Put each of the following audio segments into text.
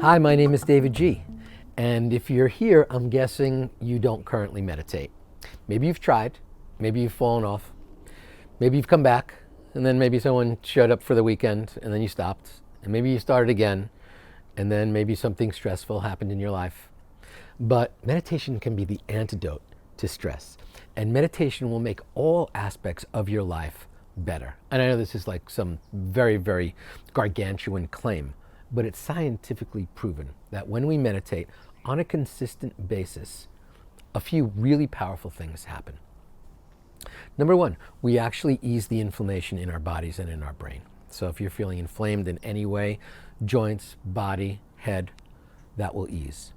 Hi, my name is David G. And if you're here, I'm guessing you don't currently meditate. Maybe you've tried, maybe you've fallen off, maybe you've come back, and then maybe someone showed up for the weekend and then you stopped, and maybe you started again, and then maybe something stressful happened in your life. But meditation can be the antidote to stress. And meditation will make all aspects of your life better. And I know this is like some very, very gargantuan claim, but it's scientifically proven that when we meditate on a consistent basis, a few really powerful things happen. Number one, we actually ease the inflammation in our bodies and in our brain. So if you're feeling inflamed in any way, joints, body, head, that will ease.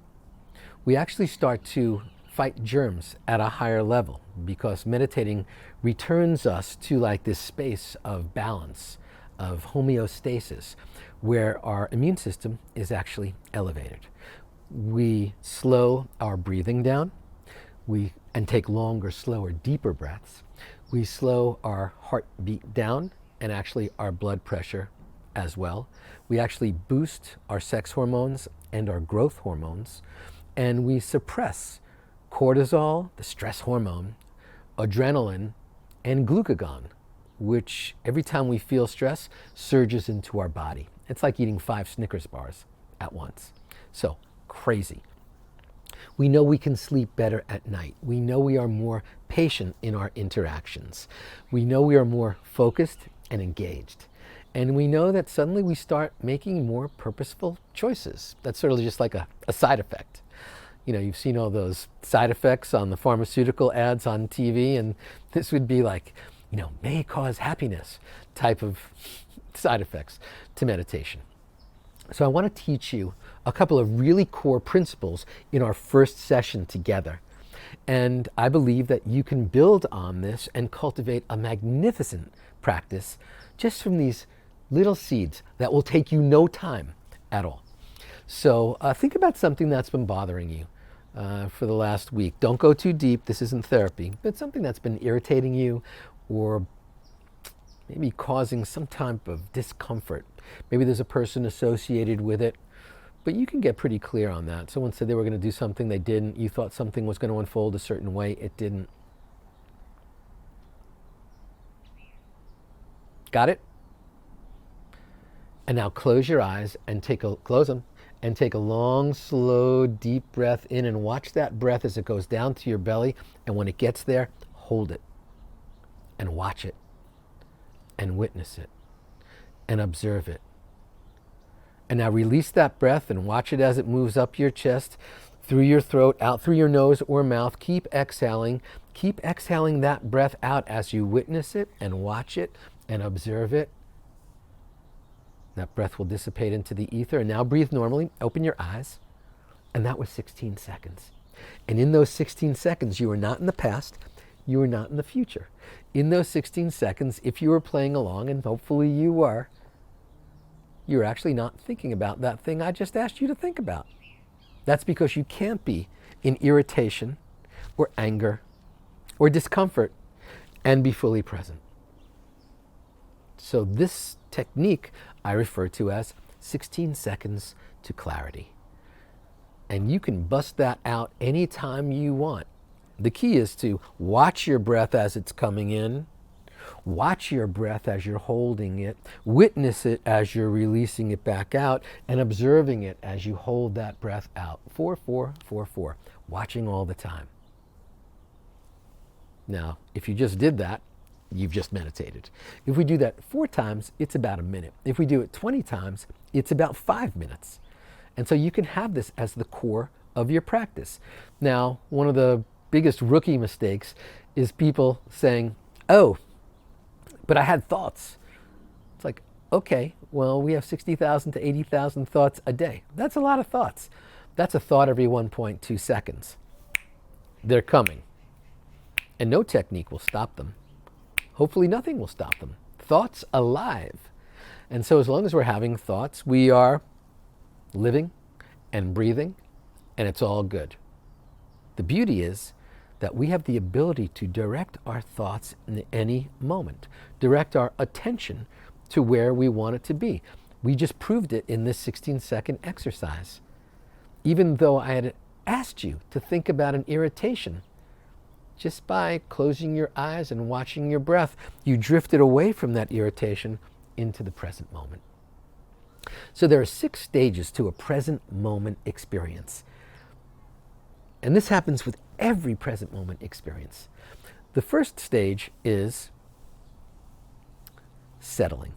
We actually start to fight germs at a higher level because meditating returns us to like this space of balance, of homeostasis, where our immune system is actually elevated. We slow our breathing down, and take longer, slower, deeper breaths. We slow our heartbeat down and actually our blood pressure as well. We actually boost our sex hormones and our growth hormones, and we suppress cortisol, the stress hormone, adrenaline, and glucagon, which every time we feel stress surges into our body. It's like eating 5 Snickers bars at once. So, crazy. We know we can sleep better at night. We know we are more patient in our interactions. We know we are more focused and engaged. And we know that suddenly we start making more purposeful choices. That's sort of just like a side effect. You know, you've seen all those side effects on the pharmaceutical ads on TV, and this would be like, may cause happiness type of side effects to meditation. So I want to teach you a couple of really core principles in our first session together. And I believe that you can build on this and cultivate a magnificent practice just from these little seeds that will take you no time at all. So think about something that's been bothering you for the last week. Don't go too deep. This isn't therapy, but something that's been irritating you or maybe causing some type of discomfort. Maybe there's a person associated with it, but you can get pretty clear on that. Someone said they were going to do something, they didn't. You thought something was going to unfold a certain way, it didn't. Got it? And now close your eyes and close them and take a long, slow, deep breath in and watch that breath as it goes down to your belly. And when it gets there, hold it and watch it and witness it and observe it. And now release that breath and watch it as it moves up your chest, through your throat, out through your nose or mouth. Keep exhaling. Keep exhaling that breath out as you witness it and watch it and observe it. That breath will dissipate into the ether. And now breathe normally. Open your eyes. And that was 16 seconds. And in those 16 seconds, you are not in the past. You are not in the future. In those 16 seconds, if you were playing along, and hopefully you were, you're actually not thinking about that thing I just asked you to think about. That's because you can't be in irritation or anger or discomfort and be fully present. So this technique I refer to as 16 seconds to clarity. And you can bust that out anytime you want. The key is to watch your breath as it's coming in, watch your breath as you're holding it, witness it as you're releasing it back out, and observing it as you hold that breath out. 4, 4, 4, 4, watching all the time. Now, if you just did that, you've just meditated. If we do that 4 times, it's about a minute. If we do it 20 times, it's about 5 minutes. And so you can have this as the core of your practice. Now, one of the biggest rookie mistakes is people saying, oh, but I had thoughts. It's like, okay, well, we have 60,000 to 80,000 thoughts a day. That's a lot of thoughts. That's a thought every 1.2 seconds. They're coming. And no technique will stop them. Hopefully nothing will stop them. Thoughts alive. And so as long as we're having thoughts, we are living and breathing, and it's all good. The beauty is that we have the ability to direct our thoughts in any moment, direct our attention to where we want it to be. We just proved it in this 16-second exercise. Even though I had asked you to think about an irritation, just by closing your eyes and watching your breath, you drifted away from that irritation into the present moment. So there are 6 stages to a present moment experience. And this happens with every present moment experience. The first stage is settling.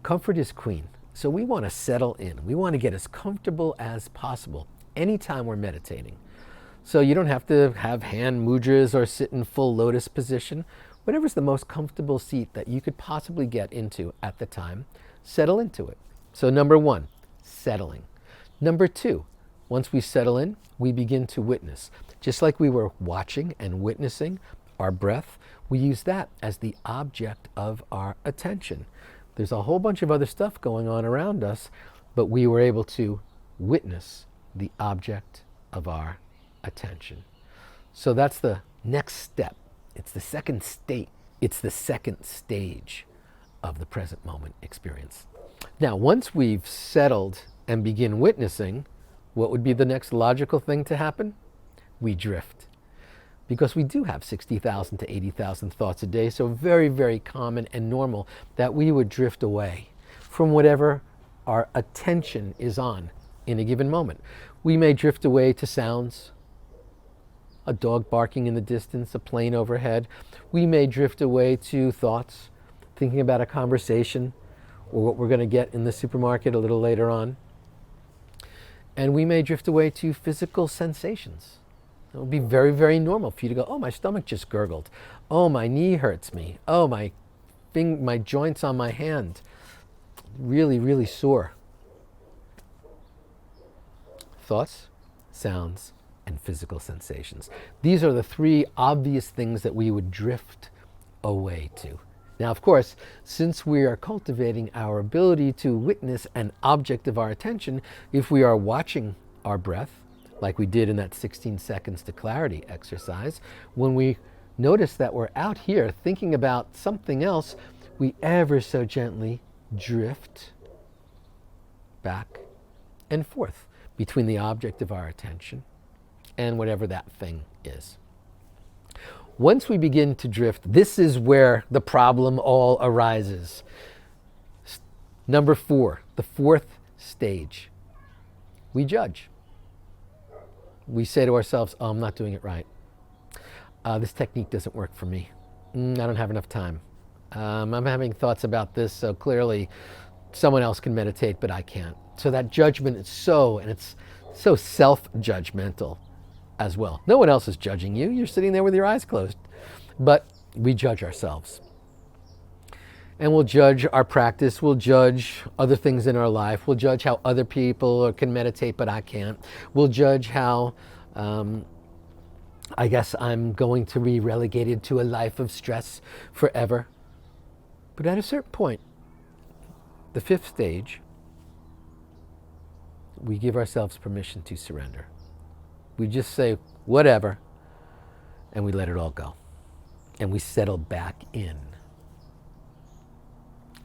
Comfort is queen. So we want to settle in. We want to get as comfortable as possible anytime we're meditating. So you don't have to have hand mudras or sit in full lotus position. Whatever's the most comfortable seat that you could possibly get into at the time, settle into it. So number 1, settling. Number 2, once we settle in, we begin to witness. Just like we were watching and witnessing our breath, we use that as the object of our attention. There's a whole bunch of other stuff going on around us, but we were able to witness the object of our attention. So that's the next step. It's the second state. It's the second stage of the present moment experience. Now, once we've settled and begin witnessing, what would be the next logical thing to happen? We drift. Because we do have 60,000 to 80,000 thoughts a day, so very, very common and normal that we would drift away from whatever our attention is on in a given moment. We may drift away to sounds, a dog barking in the distance, a plane overhead. We may drift away to thoughts, thinking about a conversation or what we're going to get in the supermarket a little later on. And we may drift away to physical sensations. It will be very, very normal for you to go, oh, my stomach just gurgled. Oh, my knee hurts me. Oh, my joints on my hand, really, really sore. Thoughts, sounds, and physical sensations. These are the 3 obvious things that we would drift away to. Now, of course, since we are cultivating our ability to witness an object of our attention, if we are watching our breath, like we did in that 16 seconds to clarity exercise, when we notice that we're out here thinking about something else, we ever so gently drift back and forth between the object of our attention and whatever that thing is. Once we begin to drift, this is where the problem all arises. Number 4, the 4th stage. We judge. We say to ourselves, oh, I'm not doing it right. This technique doesn't work for me. I don't have enough time. I'm having thoughts about this, so clearly someone else can meditate, but I can't. So that judgment is it's so self-judgmental as well. No one else is judging you. You're sitting there with your eyes closed. But we judge ourselves. And we'll judge our practice. We'll judge other things in our life. We'll judge how other people can meditate, but I can't. We'll judge how, I guess I'm going to be relegated to a life of stress forever. But at a certain point, the 5th stage, we give ourselves permission to surrender. We just say, whatever, and we let it all go. And we settle back in.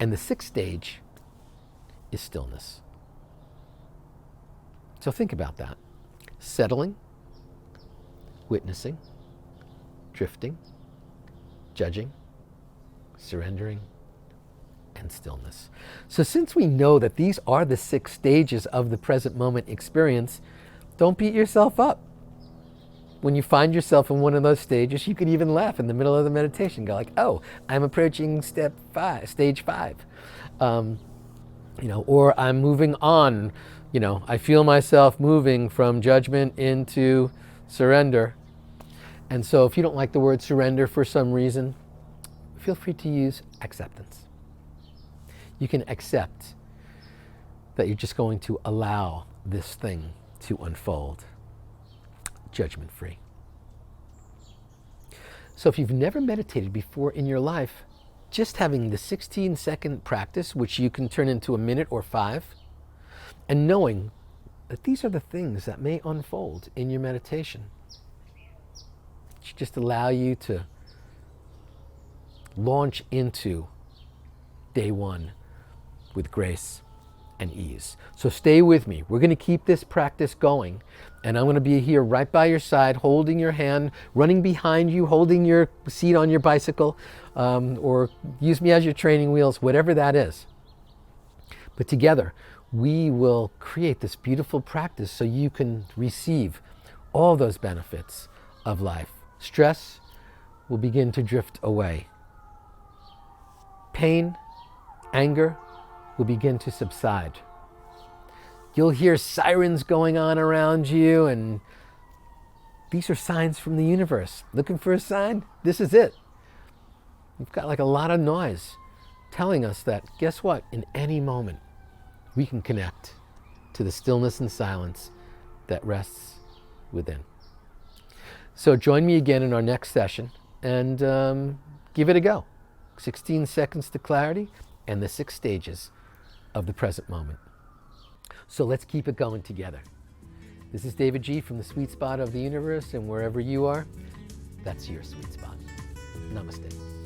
And the 6th stage is stillness. So think about that. Settling, witnessing, drifting, judging, surrendering, and stillness. So since we know that these are the 6 stages of the present moment experience, don't beat yourself up. When you find yourself in one of those stages, you could even laugh in the middle of the meditation. Go like, oh, I'm approaching stage 5. Or I'm moving on. I feel myself moving from judgment into surrender. And so if you don't like the word surrender for some reason, feel free to use acceptance. You can accept that you're just going to allow this thing to unfold, judgment-free. So if you've never meditated before in your life, just having the 16-second practice, which you can turn into a minute or 5, and knowing that these are the things that may unfold in your meditation, should just allow you to launch into day 1 with grace and ease. So stay with me. We're going to keep this practice going, and I'm going to be here right by your side, holding your hand, running behind you, holding your seat on your bicycle, or use me as your training wheels, whatever that is. But together, we will create this beautiful practice so you can receive all those benefits of life. Stress will begin to drift away. Pain, anger will begin to subside. You'll hear sirens going on around you, and these are signs from the universe. Looking for a sign? This is it. We've got like a lot of noise telling us that, guess what? In any moment, we can connect to the stillness and silence that rests within. So join me again in our next session and give it a go. 16 seconds to clarity and the 6 stages of the present moment. So let's keep it going together. This is David G from the sweet spot of the universe, and wherever you are, that's your sweet spot. Namaste.